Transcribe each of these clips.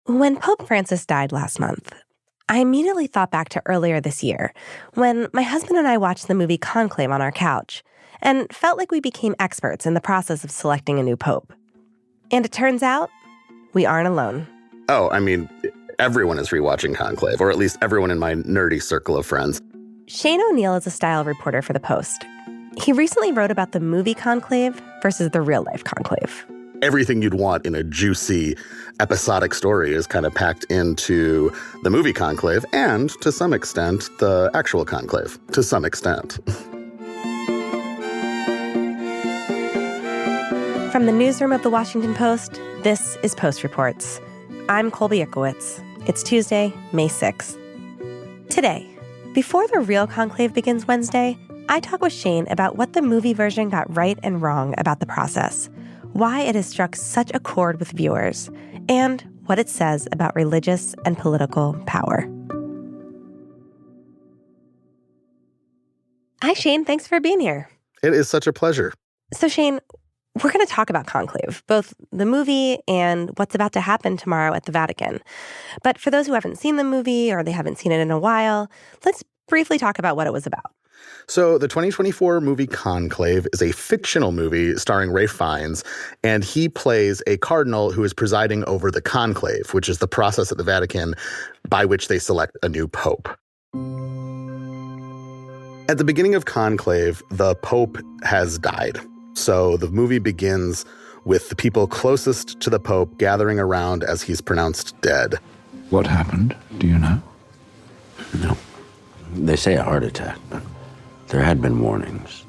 When Pope Francis died last month, I immediately thought back to earlier this year when my husband and I watched the movie Conclave on our couch and felt like we became experts in the process of selecting a new pope. And it turns out, we aren't alone. Oh, I mean, everyone is rewatching Conclave, or at least everyone in my nerdy circle of friends. Shane O'Neill is a style reporter for The Post. He recently wrote about the movie Conclave versus the real-life Conclave. Everything you'd want in a juicy, episodic story is kind of packed into the movie Conclave and, to some extent, the actual Conclave, to some extent. From the newsroom of The Washington Post, this is Post Reports. I'm Colby Ickowitz. It's Tuesday, May 6th. Today, before the real Conclave begins Wednesday, I talk with Shane about what the movie version got right and wrong about the process, why it has struck such a chord with viewers, and what it says about religious and political power. Hi, Shane. Thanks for being here. It is such a pleasure. So, Shane, we're going to talk about Conclave, both the movie and what's about to happen tomorrow at the Vatican. But for those who haven't seen the movie or they haven't seen it in a while, let's briefly talk about what it was about. So the 2024 movie Conclave is a fictional movie starring Ralph Fiennes, and he plays a cardinal who is presiding over the conclave, which is the process at the Vatican by which they select a new pope. At the beginning of Conclave, the pope has died. So the movie begins with the people closest to the pope gathering around as he's pronounced dead. What happened? Do you know? No. They say a heart attack, but there had been warnings.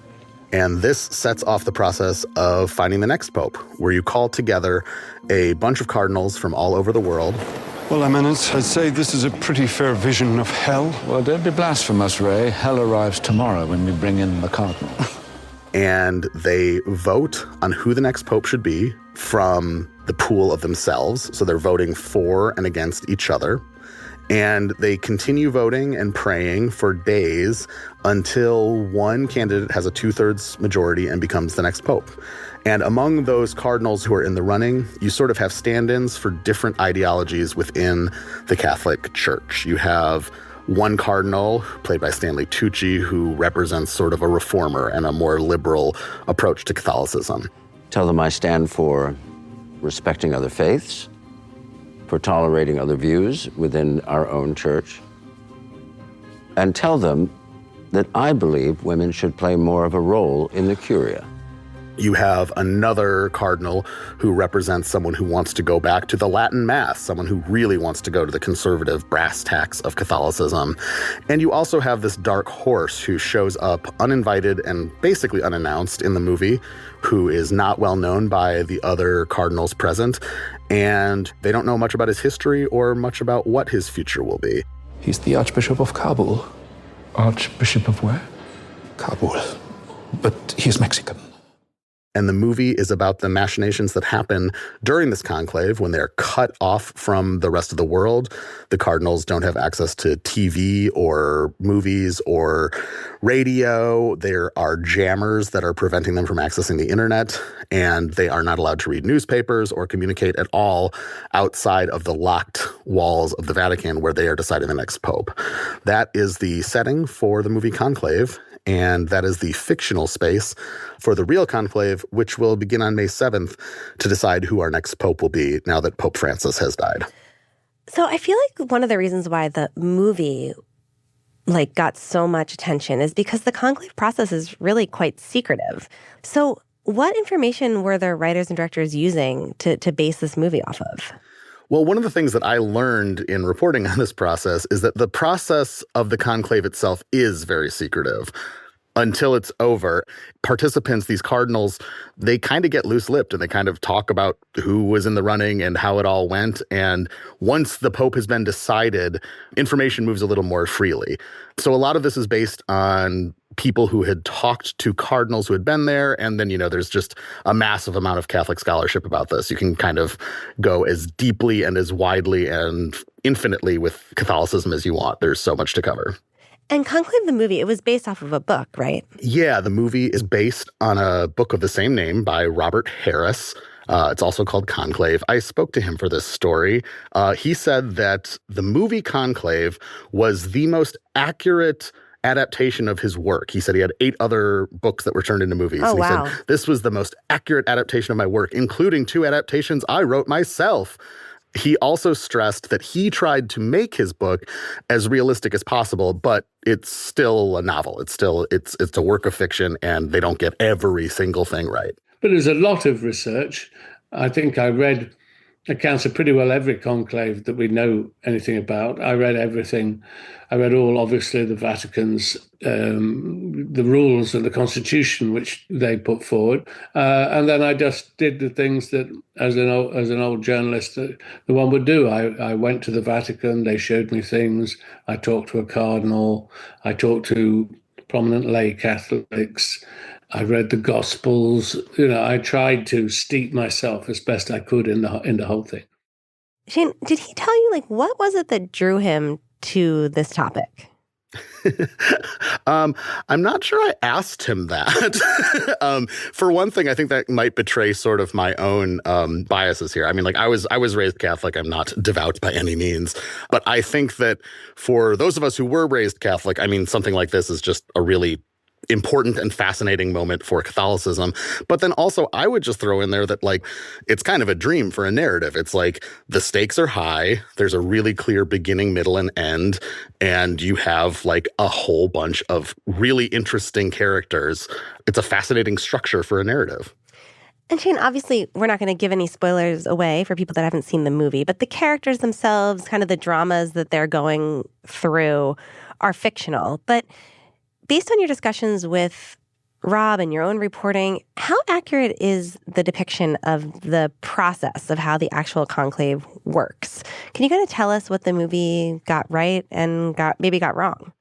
And this sets off the process of finding the next pope, where you call together a bunch of cardinals from all over the world. Well, Eminence, I'd say this is a pretty fair vision of hell. Well, don't be blasphemous, Ray. Hell arrives tomorrow when we bring in the cardinal. And they vote on who the next pope should be from the pool of themselves. So they're voting for and against each other. And they continue voting and praying for days until one candidate has a 2/3 majority and becomes the next pope. And among those cardinals who are in the running, you sort of have stand-ins for different ideologies within the Catholic Church. You have one cardinal, played by Stanley Tucci, who represents sort of a reformer and a more liberal approach to Catholicism. Tell them I stand for respecting other faiths, for tolerating other views within our own church, and tell them that I believe women should play more of a role in the curia. You have another cardinal who represents someone who wants to go back to the Latin Mass, someone who really wants to go to the conservative brass tacks of Catholicism. And you also have this dark horse who shows up uninvited and basically unannounced in the movie, who is not well known by the other cardinals present. And they don't know much about his history or much about what his future will be. He's the Archbishop of Kabul. Archbishop of where? Kabul. But he's Mexican. And the movie is about the machinations that happen during this conclave when they're cut off from the rest of the world. The cardinals don't have access to TV or movies or radio. There are jammers that are preventing them from accessing the internet, and they are not allowed to read newspapers or communicate at all outside of the locked walls of the Vatican where they are deciding the next pope. That is the setting for the movie Conclave. And that is the fictional space for the real conclave, which will begin on May 7th to decide who our next pope will be now that Pope Francis has died. So I feel like one of the reasons why the movie got so much attention is because the conclave process is really quite secretive. So what information were the writers and directors using to base this movie off of? Well, one of the things that I learned in reporting on this process is that the process of the conclave itself is very secretive. Until it's over, participants, these cardinals, they kind of get loose-lipped and they kind of talk about who was in the running and how it all went. And once the pope has been decided, information moves a little more freely. So a lot of this is based on people who had talked to cardinals who had been there. And then, there's just a massive amount of Catholic scholarship about this. You can kind of go as deeply and as widely and infinitely with Catholicism as you want. There's so much to cover. And Conclave, the movie, it was based off of a book, right? Yeah, the movie is based on a book of the same name by Robert Harris. It's also called Conclave. I spoke to him for this story. He said that the movie Conclave was the most accurate adaptation of his work. He said he had 8 other books that were turned into movies. Oh, and he wow. said, this was the most accurate adaptation of my work, including 2 adaptations I wrote myself. He also stressed that he tried to make his book as realistic as possible, but it's still a novel. It's a work of fiction, and they don't get every single thing right. But there's a lot of research. I think I read accounts of pretty well every conclave that we know anything about. I read everything. I read all, obviously, the Vatican's, the rules and the constitution which they put forward. And then I just did the things that, as an old journalist, the one would do. I went to the Vatican. They showed me things. I talked to a cardinal. I talked to prominent lay Catholics. I read the Gospels. I tried to steep myself as best I could in the whole thing. Shane, did he tell you, what was it that drew him to this topic? I'm not sure I asked him that. For one thing, I think that might betray sort of my own biases here. I mean, I was raised Catholic. I'm not devout by any means. But I think that for those of us who were raised Catholic, I mean, something like this is just a really important and fascinating moment for Catholicism. But then also I would just throw in there that it's kind of a dream for a narrative. It's the stakes are high. There's a really clear beginning, middle, and end. And you have a whole bunch of really interesting characters. It's a fascinating structure for a narrative. And Shane, obviously, we're not going to give any spoilers away for people that haven't seen the movie, but the characters themselves, kind of the dramas that they're going through are fictional. But based on your discussions with Rob and your own reporting, how accurate is the depiction of the process of how the actual conclave works? Can you kind of tell us what the movie got right and maybe got wrong?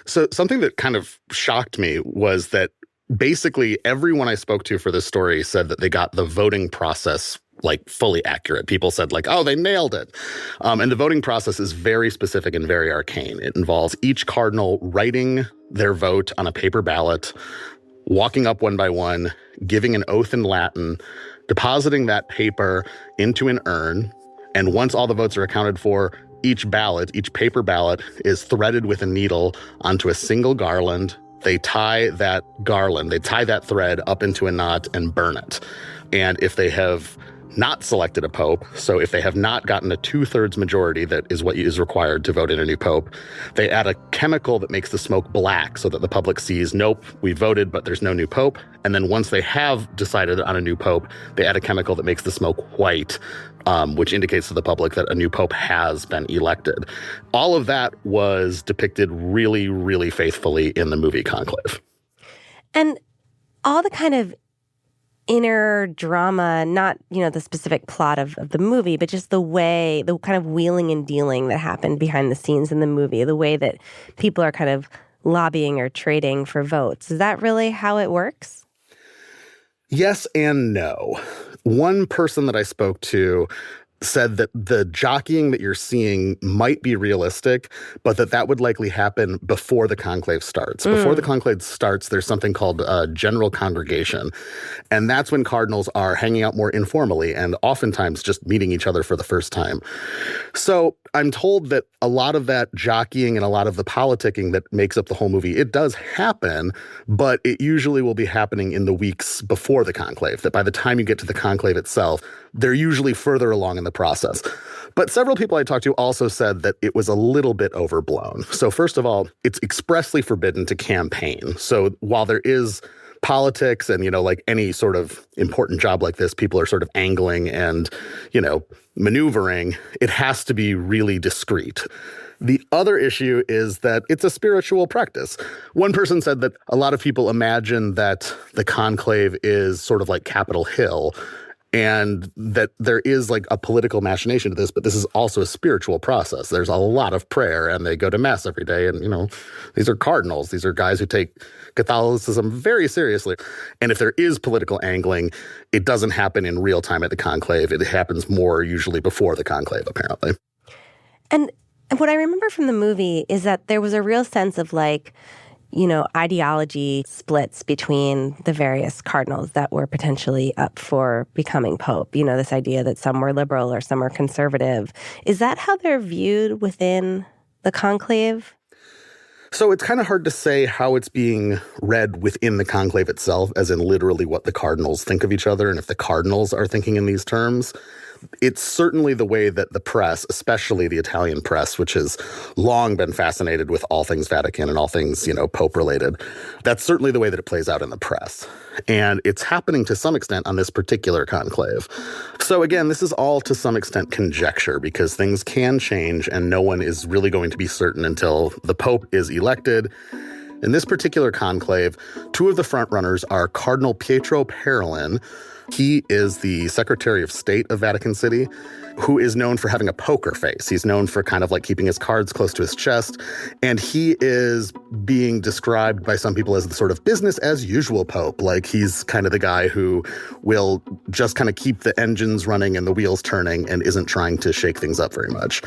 So something that kind of shocked me was that basically everyone I spoke to for this story said that they got the voting process fully accurate. People said oh, they nailed it. And the voting process is very specific and very arcane. It involves each cardinal writing their vote on a paper ballot, walking up one by one, giving an oath in Latin, depositing that paper into an urn. And once all the votes are accounted for, each paper ballot is threaded with a needle onto a single garland. They tie that thread up into a knot and burn it. And if they have not selected a pope, so if they have not gotten a 2/3 majority, that is what is required to vote in a new pope, they add a chemical that makes the smoke black so that the public sees, nope, we voted, but there's no new pope. And then once they have decided on a new pope, they add a chemical that makes the smoke white, which indicates to the public that a new pope has been elected. All of that was depicted really, really faithfully in the movie Conclave. And all the kind of inner drama, not, the specific plot of the movie, but just the kind of wheeling and dealing that happened behind the scenes in the movie, the way that people are kind of lobbying or trading for votes. Is that really how it works? Yes and no. One person that I spoke to said that the jockeying that you're seeing might be realistic, but that would likely happen before the conclave starts. Before the conclave starts, there's something called general congregation. And that's when cardinals are hanging out more informally and oftentimes just meeting each other for the first time. So I'm told that a lot of that jockeying and a lot of the politicking that makes up the whole movie, it does happen, but it usually will be happening in the weeks before the conclave, that by the time you get to the conclave itself, they're usually further along in the process. But several people I talked to also said that it was a little bit overblown. So first of all, it's expressly forbidden to campaign. So while there is politics and, any sort of important job like this, people are sort of angling and, maneuvering, it has to be really discreet. The other issue is that it's a spiritual practice. One person said that a lot of people imagine that the conclave is sort of like Capitol Hill, and that there is a political machination to this, but this is also a spiritual process. There's a lot of prayer, and they go to mass every day. And, these are cardinals. These are guys who take Catholicism very seriously. And if there is political angling, it doesn't happen in real time at the conclave. It happens more usually before the conclave, apparently. And what I remember from the movie is that there was a real sense of ideology splits between the various cardinals that were potentially up for becoming pope. This idea that some were liberal or some were conservative. Is that how they're viewed within the conclave? So it's kind of hard to say how it's being read within the conclave itself, as in literally what the cardinals think of each other and if the cardinals are thinking in these terms. It's certainly the way that the press, especially the Italian press, which has long been fascinated with all things Vatican and all things, Pope related, that's certainly the way that it plays out in the press. And it's happening to some extent on this particular conclave. So again, this is all to some extent conjecture because things can change and no one is really going to be certain until the Pope is elected. In this particular conclave, two of the frontrunners are Cardinal Pietro Parolin. He is the Secretary of State of Vatican City, who is known for having a poker face. He's known for kind of like keeping his cards close to his chest. And he is being described by some people as the sort of business as usual Pope. Like he's kind of the guy who will just kind of keep the engines running and the wheels turning and isn't trying to shake things up very much.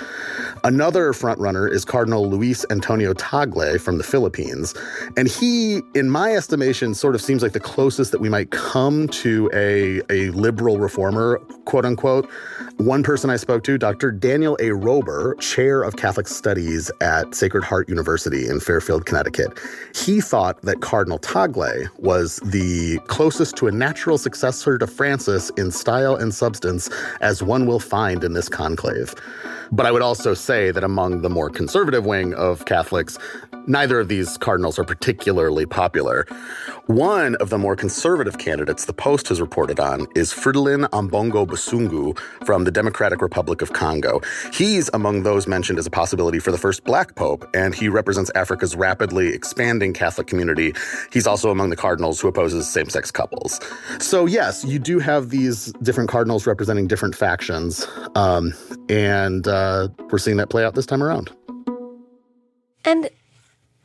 Another frontrunner is Cardinal Luis Antonio Tagle from the Philippines. And he, in my estimation, sort of seems like the closest that we might come to a liberal reformer, quote unquote. One person I spoke to, Dr. Daniel A. Rober, chair of Catholic Studies at Sacred Heart University in Fairfield, Connecticut. He thought that Cardinal Tagle was the closest to a natural successor to Francis in style and substance as one will find in this conclave. But I would also say that among the more conservative wing of Catholics, neither of these cardinals are particularly popular. One of the more conservative candidates the Post has reported on is Fridolin Ambongo Busungu from the Democratic Republic of Congo. He's among those mentioned as a possibility for the first black pope, and he represents Africa's rapidly expanding Catholic community. He's also among the cardinals who opposes same-sex couples. So yes, you do have these different cardinals representing different factions, and we're seeing that play out this time around. And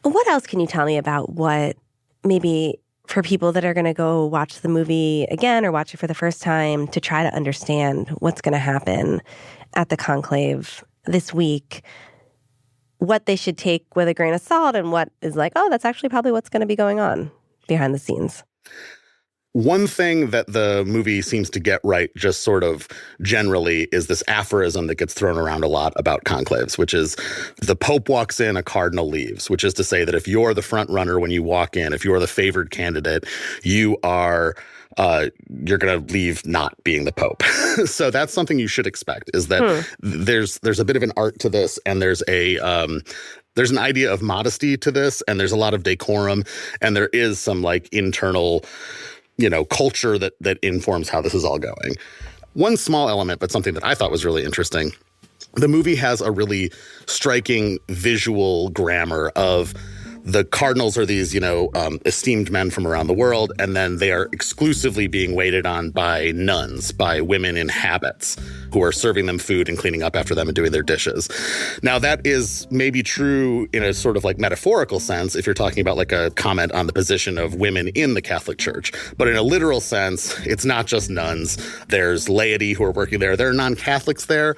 what else can you tell me about what maybe for people that are going to go watch the movie again or watch it for the first time to try to understand what's going to happen at the conclave this week, what they should take with a grain of salt and what is like, oh, that's actually probably what's going to be going on behind the scenes? One thing that the movie seems to get right just sort of generally is this aphorism that gets thrown around a lot about conclaves, which is the Pope walks in, a cardinal leaves, which is to say that if you're the front runner when you walk in, if you're the favored candidate, you are you're going to leave not being the Pope. So that's something you should expect, is that there's a bit of an art to this, and there's an idea of modesty to this, and there's a lot of decorum, and there is some like internal culture that informs how this is all going. One small element, but something that I thought was really interesting, the movie has a really striking visual grammar of the cardinals are these, esteemed men from around the world, and then they are exclusively being waited on by nuns, by women in habits who are serving them food and cleaning up after them and doing their dishes. Now, that is maybe true in a sort of like metaphorical sense if you're talking about like a comment on the position of women in the Catholic Church. But in a literal sense, it's not just nuns. There's laity who are working there. There are non-Catholics there.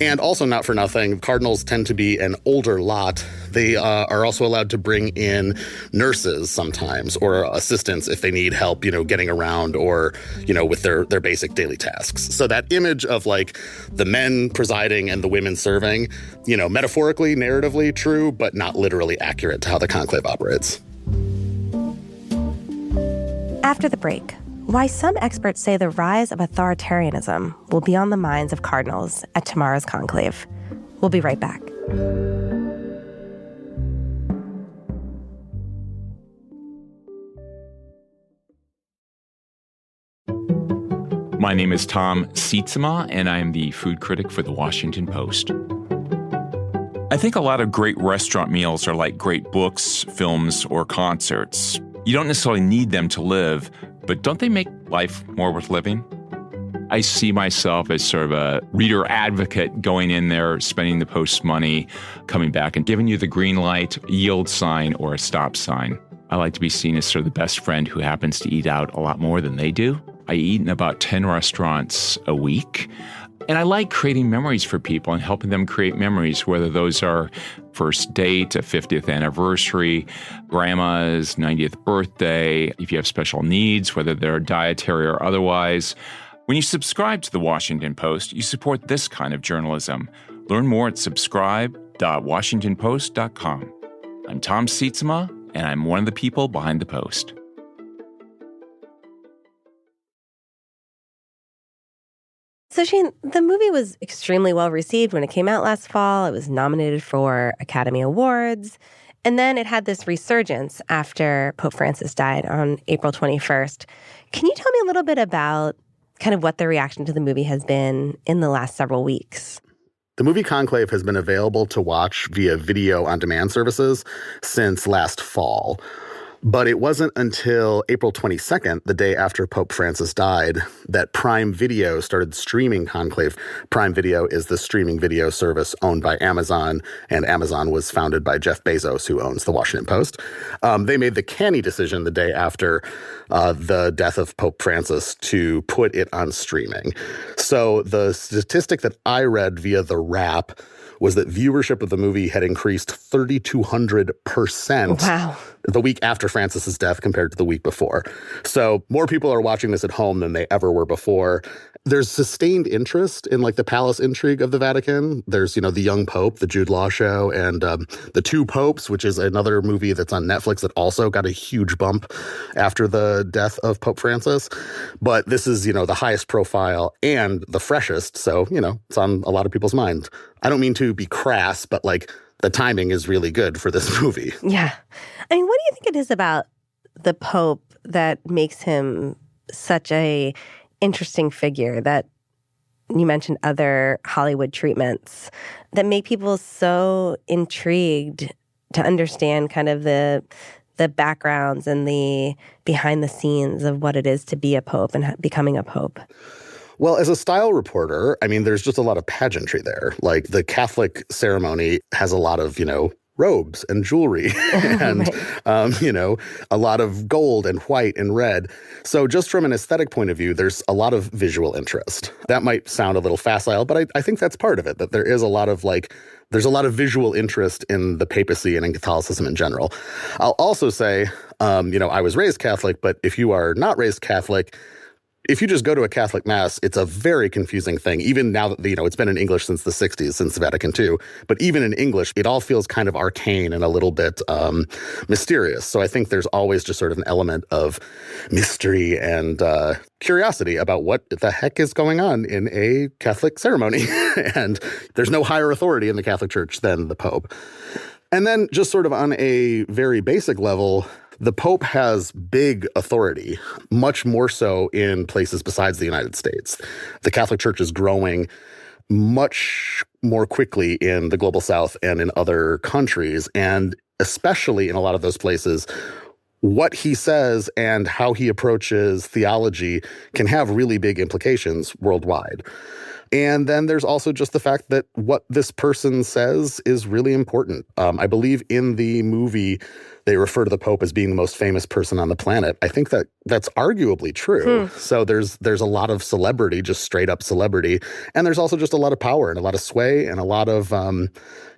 And also, not for nothing, cardinals tend to be an older lot. They are also allowed to bring in nurses sometimes or assistants if they need help, getting around or, with their basic daily tasks. So that image of like the men presiding and the women serving, metaphorically, narratively true, but not literally accurate to how the conclave operates. After the break, why some experts say the rise of authoritarianism will be on the minds of cardinals at tomorrow's conclave. We'll be right back. My name is Tom Seitzma, and I am the food critic for The Washington Post. I think a lot of great restaurant meals are like great books, films, or concerts. You don't necessarily need them to live, but don't they make life more worth living? I see myself as sort of a reader advocate going in there, spending the Post's money, coming back and giving you the green light, yield sign, or a stop sign. I like to be seen as sort of the best friend who happens to eat out a lot more than they do. I eat in about 10 restaurants a week. And I like creating memories for people and helping them create memories, whether those are first date, a 50th anniversary, grandma's 90th birthday, if you have special needs, whether they're dietary or otherwise. When you subscribe to The Washington Post, you support this kind of journalism. Learn more at subscribe.washingtonpost.com. I'm Tom Seitzma, and I'm one of the people behind the Post. So, Shane, the movie was extremely well received when it came out last fall. It was nominated for Academy Awards. And then it had this resurgence after Pope Francis died on April 21st. Can you tell me a little bit about kind of what the reaction to the movie has been in the last several weeks? The movie Conclave has been available to watch via video on demand services since last fall. But it wasn't until April 22nd, the day after Pope Francis died, that Prime Video started streaming Conclave. Prime Video is the streaming video service owned by Amazon, and Amazon was founded by Jeff Bezos, who owns The Washington Post. They made the canny decision the day after the death of Pope Francis to put it on streaming. So the statistic that I read via The Wrap was that viewership of the movie had increased 3,200% Wow. the week after Francis's death compared to the week before. So more people are watching this at home than they ever were before. There's sustained interest in like the palace intrigue of the Vatican. There's, the Young Pope, the Jude Law show, and The Two Popes, which is another movie that's on Netflix that also got a huge bump after the death of Pope Francis. But this is, the highest profile and the freshest. So, it's on a lot of people's minds. I don't mean to be crass, but like the timing is really good for this movie. Yeah. I mean, what do you think it is about the Pope that makes him such a interesting figure, that you mentioned other Hollywood treatments, that make people so intrigued to understand kind of the backgrounds and the behind the scenes of what it is to be a pope and becoming a pope? Well, as a style reporter, I mean, there's just a lot of pageantry there. Like the Catholic ceremony has a lot of, robes and jewelry and, Right. A lot of gold and white and red. So just from an aesthetic point of view, there's a lot of visual interest. That might sound a little facile, but I think that's part of it, that there is a lot of there's a lot of visual interest in the papacy and in Catholicism in general. I'll also say, I was raised Catholic, but if you are not raised Catholic, if you just go to a Catholic Mass, it's a very confusing thing. Even now that, it's been in English since the 60s, since Vatican II. But even in English, it all feels kind of arcane and a little bit mysterious. So I think there's always just sort of an element of mystery and curiosity about what the heck is going on in a Catholic ceremony. And there's no higher authority in the Catholic Church than the Pope. And then just sort of on a very basic level, the Pope has big authority, much more so in places besides the United States. The Catholic Church is growing much more quickly in the global South and in other countries, and especially in a lot of those places, what he says and how he approaches theology can have really big implications worldwide. And then there's also just the fact that what this person says is really important. I believe in the movie, they refer to the Pope as being the most famous person on the planet. I think that that's arguably true. So there's a lot of celebrity, just straight up celebrity. And there's also just a lot of power and a lot of sway and a lot of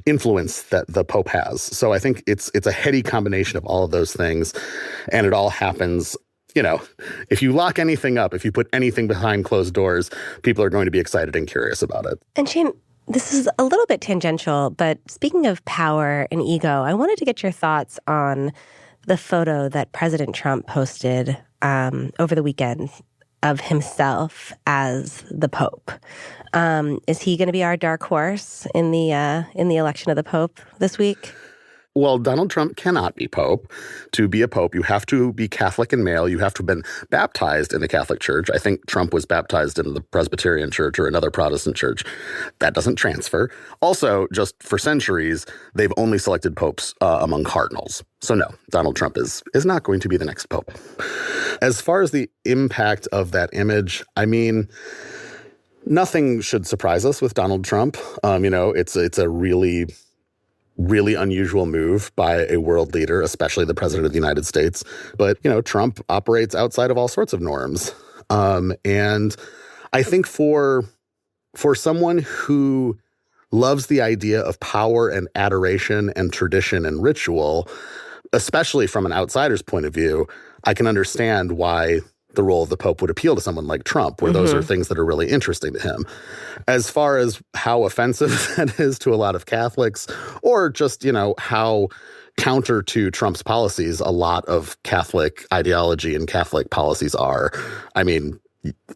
influence that the Pope has. So I think it's a heady combination of all of those things. And it all happens, if you lock anything up, if you put anything behind closed doors, people are going to be excited and curious about it. And Shane, this is a little bit tangential, but speaking of power and ego, I wanted to get your thoughts on the photo that President Trump posted over the weekend of himself as the Pope. Is he going to be our dark horse in the election of the Pope this week? Well, Donald Trump cannot be Pope. To be a Pope, you have to be Catholic and male. You have to have been baptized in the Catholic Church. I think Trump was baptized in the Presbyterian Church or another Protestant church. That doesn't transfer. Also, just for centuries, they've only selected popes among cardinals. So no, Donald Trump is not going to be the next Pope. As far as the impact of that image, I mean, nothing should surprise us with Donald Trump. It's a really unusual move by a world leader, especially the president of the United States. But, Trump operates outside of all sorts of norms. And I think for for someone who loves the idea of power and adoration and tradition and ritual, especially from an outsider's point of view, I can understand why the role of the Pope would appeal to someone like Trump, where those are things that are really interesting to him. As far as how offensive that is to a lot of Catholics, or just, how counter to Trump's policies a lot of Catholic ideology and Catholic policies are, I mean,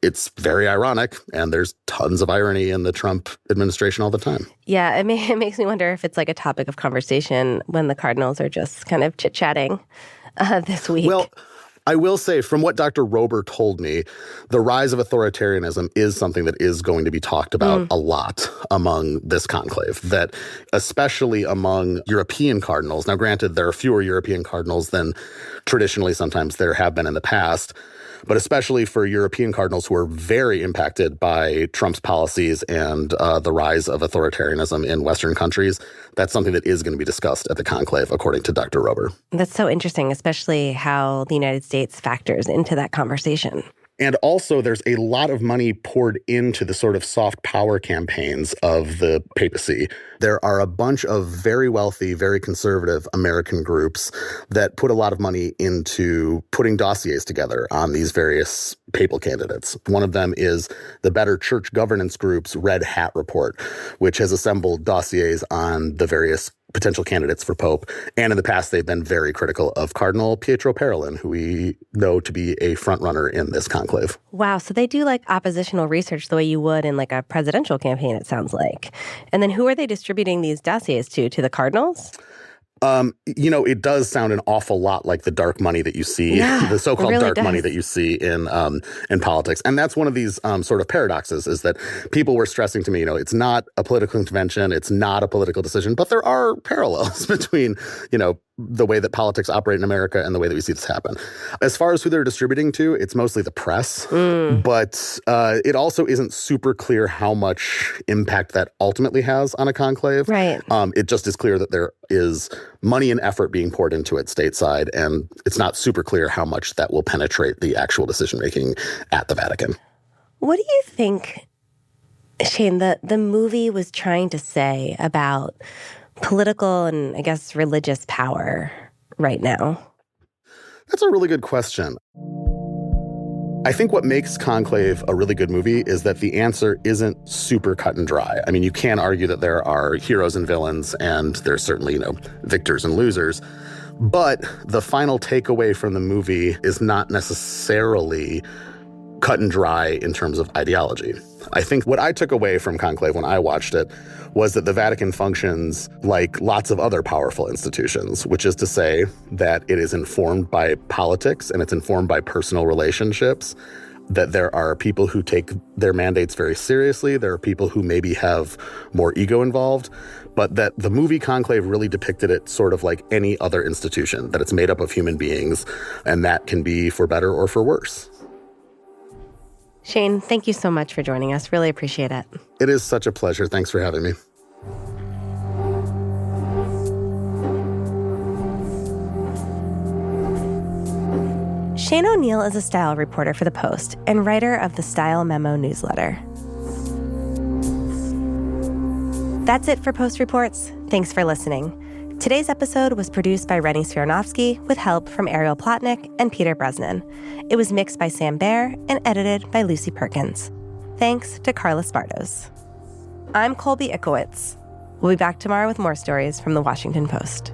it's very ironic, and there's tons of irony in the Trump administration all the time. Yeah, it makes me wonder if it's like a topic of conversation when the Cardinals are just kind of chit-chatting this week. Well, I will say, from what Dr. Rober told me, the rise of authoritarianism is something that is going to be talked about a lot among this conclave, that especially among European cardinals. Now, granted, there are fewer European cardinals than traditionally sometimes there have been in the past, but especially for European cardinals who are very impacted by Trump's policies and the rise of authoritarianism in Western countries, that's something that is going to be discussed at the conclave, according to Dr. Rober. That's so interesting, especially how the United States factors into that conversation. And also, there's a lot of money poured into the sort of soft power campaigns of the papacy. There are a bunch of very wealthy, very conservative American groups that put a lot of money into putting dossiers together on these various papal candidates. One of them is the Better Church Governance Group's Red Hat Report, which has assembled dossiers on the various potential candidates for Pope. And in the past, they've been very critical of Cardinal Pietro Parolin, who we know to be a frontrunner in this conclave. Wow. So they do like oppositional research the way you would in like a presidential campaign, it sounds like. And then who are they distributing these dossiers to? To the Cardinals? It does sound an awful lot like the dark money that you see, the so-called really dark money that you see in politics. And that's one of these sort of paradoxes, is that people were stressing to me, it's not a political intervention, it's not a political decision, but there are parallels between, the way that politics operate in America and the way that we see this happen. As far as who they're distributing to, it's mostly the press, but it also isn't super clear how much impact that ultimately has on a conclave. Right. It just is clear that there is money and effort being poured into it stateside, and it's not super clear how much that will penetrate the actual decision-making at the Vatican. What do you think, Shane, the movie was trying to say about political and, I guess, religious power right now? That's a really good question. I think what makes Conclave a really good movie is that the answer isn't super cut and dry. I mean, you can argue that there are heroes and villains, and there's certainly, victors and losers. But the final takeaway from the movie is not necessarily cut and dry in terms of ideology. I think what I took away from Conclave when I watched it was that the Vatican functions like lots of other powerful institutions, which is to say that it is informed by politics and it's informed by personal relationships, that there are people who take their mandates very seriously, there are people who maybe have more ego involved, but that the movie Conclave really depicted it sort of like any other institution, that it's made up of human beings, and that can be for better or for worse. Shane, thank you so much for joining us. Really appreciate it. It is such a pleasure. Thanks for having me. Shane O'Neill is a style reporter for The Post and writer of the Style Memo newsletter. That's it for Post Reports. Thanks for listening. Today's episode was produced by Rennie Svironofsky with help from Ariel Plotnick and Peter Bresnan. It was mixed by Sam Baer and edited by Lucy Perkins. Thanks to Carla Spardos. I'm Colby Ickowitz. We'll be back tomorrow with more stories from The Washington Post.